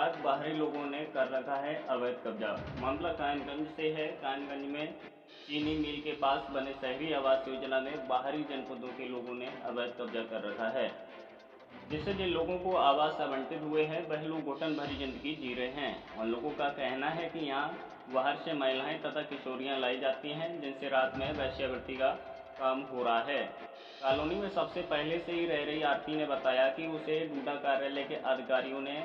अज्ञात बाहरी लोगों ने कर रखा है अवैध कब्जा। मामला कायमगंज से है। कायमगंज में चीनी मिल के पास बने शहरी आवास योजना में बाहरी जनपदों के लोगों ने अवैध कब्जा कर रखा है, जिससे जिन लोगों को आवास आवंटित हुए हैं वह लोग घुटन भरी जिंदगी जी रहे हैं। उन लोगों का कहना है कि यहाँ बाहर से महिलाएं तथा किशोरियां लाई जाती हैं, जिनसे रात में वेश्यावृत्ति का काम हो रहा है। कॉलोनी में सबसे पहले से ही रह रही आरती ने बताया कि उसे डूडा कार्यालय के अधिकारियों ने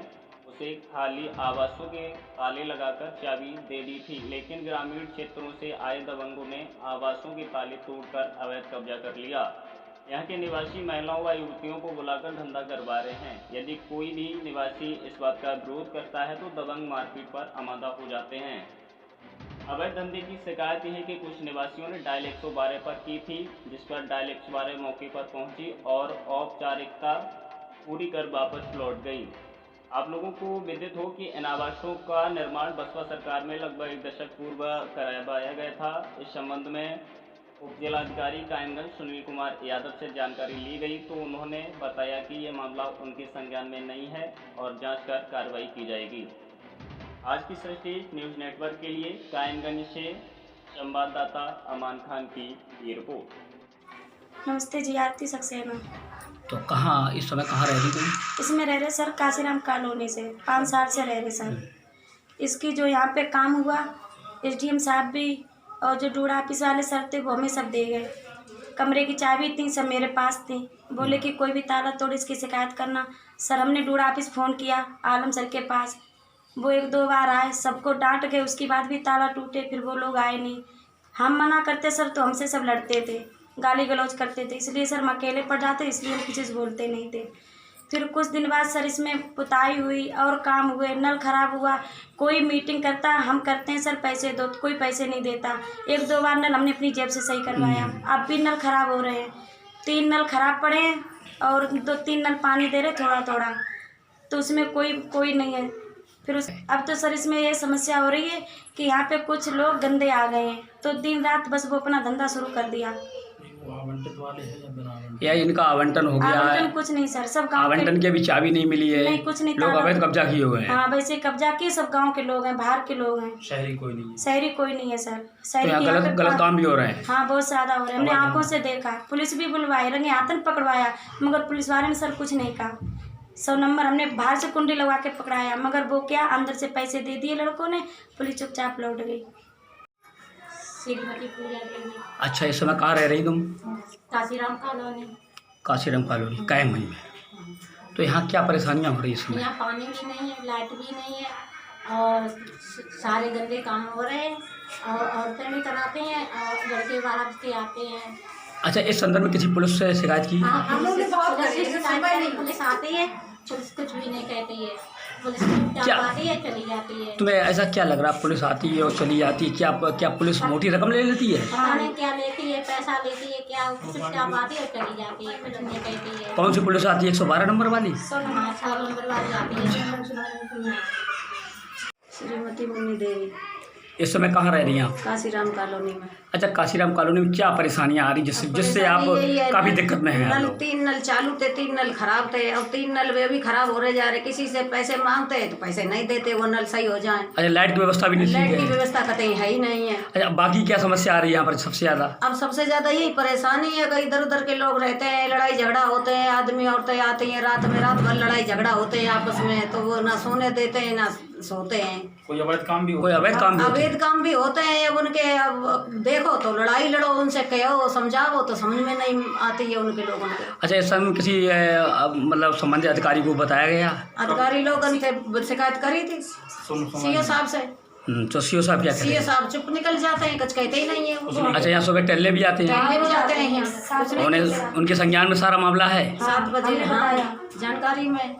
उसे खाली आवासों के ताले लगाकर चाबी दे दी थी, लेकिन ग्रामीण क्षेत्रों से आए दबंगों ने आवासों के ताले तोड़कर अवैध कब्जा कर लिया। यहाँ के निवासी महिलाओं व युवतियों को बुलाकर धंधा करवा रहे हैं। यदि कोई भी निवासी इस बात का विरोध करता है तो दबंग मारपीट पर आमादा हो जाते हैं। अवैध धंधे की शिकायत है कि कुछ निवासियों ने डायल 112 पर की थी, जिस पर डायल 112 मौके पर पहुंची और औपचारिकता पूरी कर वापस लौट गई। आप लोगों को विदित हो कि इन आवासों का निर्माण बसपा सरकार में लगभग 1 दशक पूर्व करवाया गया था। इस संबंध में उप जिलाधिकारी कायमगंज सुनील कुमार यादव से जानकारी ली गई तो उन्होंने बताया कि ये मामला उनके संज्ञान में नहीं है और जांच कर कार्रवाई की जाएगी। आज की सृष्टि न्यूज़ नेटवर्क के लिए कायमगंज से संवाददाता अमान खान की ये रिपोर्ट। नमस्ते जी, आरती सक्सेना। तो कहाँ इस समय कहाँ रह रही तुम? इसमें रह रहे सर काशीराम कॉलोनी से 5 साल से रह रहे सर। इसकी जो यहाँ पे काम हुआ एसडीएम साहब भी और जो डूडा ऑफिस वाले सर थे वो हमें सब दे गए। कमरे की चाबी थी सब मेरे पास थी। बोले कि कोई भी ताला तोड़ इसकी शिकायत करना। सर हमने डूडा ऑफिस फ़ोन किया आलम सर के पास, वो 1-2 बार आए, सबको डांट के उसके बाद भी ताला टूटे, फिर वो लोग आए नहीं। हम मना करते सर तो हमसे सब लड़ते थे, गाली गलौज करते थे, इसलिए सर हम अकेले पड़ जाते, इसलिए हम किसी से बोलते नहीं थे। फिर कुछ दिन बाद सर इसमें पुताई हुई और काम हुए, नल खराब हुआ, कोई मीटिंग करता हम करते हैं सर पैसे दो तो कोई पैसे नहीं देता। 1-2 बार नल हमने अपनी जेब से सही करवाया, अब भी नल खराब हो रहे हैं। 3 नल खराब पड़े हैं और 2-3 नल पानी दे रहे थोड़ा थोड़ा, तो उसमें कोई नहीं है। फिर अब तो सर इसमें ये समस्या हो रही है कि यहाँ पे कुछ लोग गंदे आ गए हैं, तो दिन रात बस वो अपना धंधा शुरू कर दिया। या इनका आवंटन हो गया है? आवंटन कुछ नहीं सर, सब गाँव आवंटन की अभी चाबी नहीं मिली है? नहीं, कुछ नहीं, लोग अवैध कब्जा किए हुए हैं। हाँ वैसे कब्जा किए, सब गांव के लोग हैं, बाहर के लोग हैं, शहरी कोई नहीं है? शहरी कोई नहीं है सर। तो शहरी यहाँ गलत काम भी हो रहे हैं? हाँ बहुत ज्यादा हो रहे हैं, हमने आंखों से देखा। पुलिस भी बुलवाई, रंगे हाथन पकड़वाया, मगर पुलिस वाले ने सर कुछ नहीं कहा। 100 नंबर हमने बाहर से कुंडी लगवा के पकड़ाया, मगर वो क्या अंदर से पैसे दे दिए लड़कों ने, पुलिस चुपचाप लौट गई। अच्छा, इस समय कहाँ रह रही तुम? काशीराम कॉलोनी। काशीराम कॉलोनी कायमगंज में। तो यहाँ क्या परेशानियाँ हो रही है इसमें? यहाँ पानी भी नहीं है, लाइट भी नहीं है और सारे गंदे काम हो रहे हैं और औरतें भी कराते हैं और लड़के बाहर के आते हैं। अच्छा, इस संदर्भ में किसी पुलिस से शिकायत की? हाँ, हम लोग ने बहुत पुलिस आती है, पुलिस कुछ भी नहीं कहती है, पुलिस आती है चली जाती है। तुम्हें ऐसा क्या लग रहा है पुलिस आती है और चली जाती है? क्या पुलिस मोटी रकम ले लेती है? खाने क्या लेती है, पैसा लेती है क्या, चुपचाप आती है और चली जाती है, कुछ नहीं कहती है। कौन सी पुलिस आती है? 112 नंबर वाली? 100 नंबर वाली आती है। श्रीमती मुन्नी देवी। इस समय कहाँ रह रही हैं आप? काशीराम कॉलोनी में। अच्छा, काशीराम कॉलोनी में क्या परेशानियाँ आ रही जिससे आप काफ़ी दिक्कत में हैं? 3 नल चालू थे, 3 नल खराब थे और 3 नल वे भी खराब हो रहे जा रहे। किसी से पैसे मांगते हैं तो पैसे नहीं देते, वो नल सही हो जाए। अच्छा, लाइट की व्यवस्था भी नहीं लाइट की है? व्यवस्था कतई है ही नहीं है। अच्छा, बाकी क्या समस्या आ रही है यहाँ पर सबसे ज़्यादा? अब सबसे ज्यादा यही परेशानी है कि इधर उधर के लोग रहते हैं, लड़ाई झगड़ा होते हैं, आदमी औरतें आती हैं रात भर लड़ाई झगड़ा होते हैं आपस में, तो वो ना सोने देते हैं ना सोते हैं। कोई अवैध काम भी होते हैं। अब उनके अब देखो तो लड़ाई लड़ो, उनसे कहो समझाओ तो समझ में नहीं आती है उनके लोगों को। अच्छा, इस समय किसी मतलब संबंधित अधिकारी को बताया गया? अधिकारी लोगों ने शिकायत करी थी सीओ साहब से। तो सीओ साहब क्या करें? सीओ साहब चुप निकल जाते हैं, कुछ कहते ही नहीं है। अच्छा, यहाँ सुबह टहलने भी आते हैं? टहलने भी जाते हैं यहाँ। उनके संज्ञान में सारा मामला है? 7 बजे हाँ जानकारी में।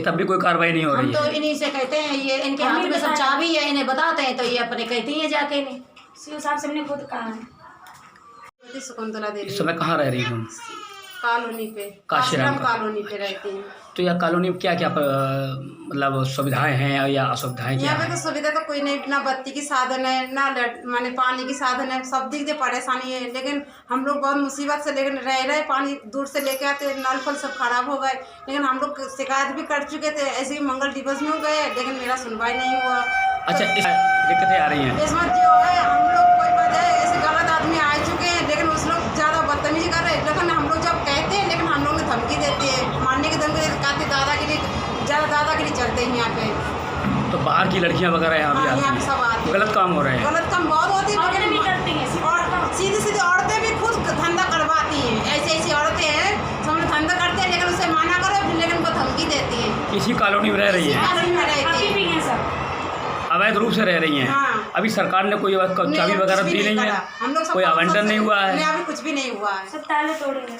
तब भी कोई कार्रवाई नहीं हो रही हम तो इन्हीं से कहते हैं, ये इनके हाथ में सब चाबी है, इन्हें बताते हैं तो ये अपने कहती हैं जाके नहीं। सीओ साहब से हमने खुद कहा है। शकुंतला देवी। इस समय कहाँ रह रही हूँ? कॉलोनी पे, काशीराम कॉलोनी पे रहती हैं। तो यह कॉलोनी में क्या क्या मतलब सुविधाएं हैं या असुविधाएं क्या यहाँ पे हैं? तो सुविधा तो कोई नहीं, ना बत्ती की साधन है, ना माने पानी की साधन है, सब दिख दे परेशानी है। लेकिन हम लोग बहुत मुसीबत से लेकिन रह रहे, पानी दूर से लेके आते, नल फल सब खराब हो गए। लेकिन हम लोग शिकायत भी कर चुके थे, ऐसे ही मंगल दिवस में गए, लेकिन मेरा सुनवाई नहीं हुआ। अच्छा, इस दिक्कतें आ रही हैं? इसमें जो है हम लोग कोई बात है, ऐसे गलत आदमी आ चुके हैं, लेकिन उस लोग ज़्यादा बदतमीजी कर रहे हैं। लेकिन हम लोग जब कहते हैं, लेकिन हम लोग ने धमकी देते हैं, मारने की धमकी कहते, दादागिरी ज़्यादा दादागिरी चलते हैं यहाँ पे। तो बाहर की लड़कियां वगैरह यहाँ भी हाँ, यहाँ आती पे सब आते हैं, हैं। गलत काम हो रहे हैं। गलत काम बहुत होती है, औरतें भी करती हैं, और सीधी सीधी औरतें भी खुद धंधा करवाती हैं। ऐसी ऐसी औरतें हैं सब धंधा करते हैं, लेकिन उसे मना करो, लेकिन वो धमकी देती है। इसी कॉलोनी में रह रही हैं, कॉलोनी में रहती अभी है। भी हैं सब। अवैध रूप से रह रही हैं। हाँ। अभी सरकार ने कोई चाबी वगैरह दी नहीं है, हम लोग सब कोई आवंटन नहीं हुआ है। अभी कुछ भी नहीं हुआ है। सब ताले तोड़े हैं।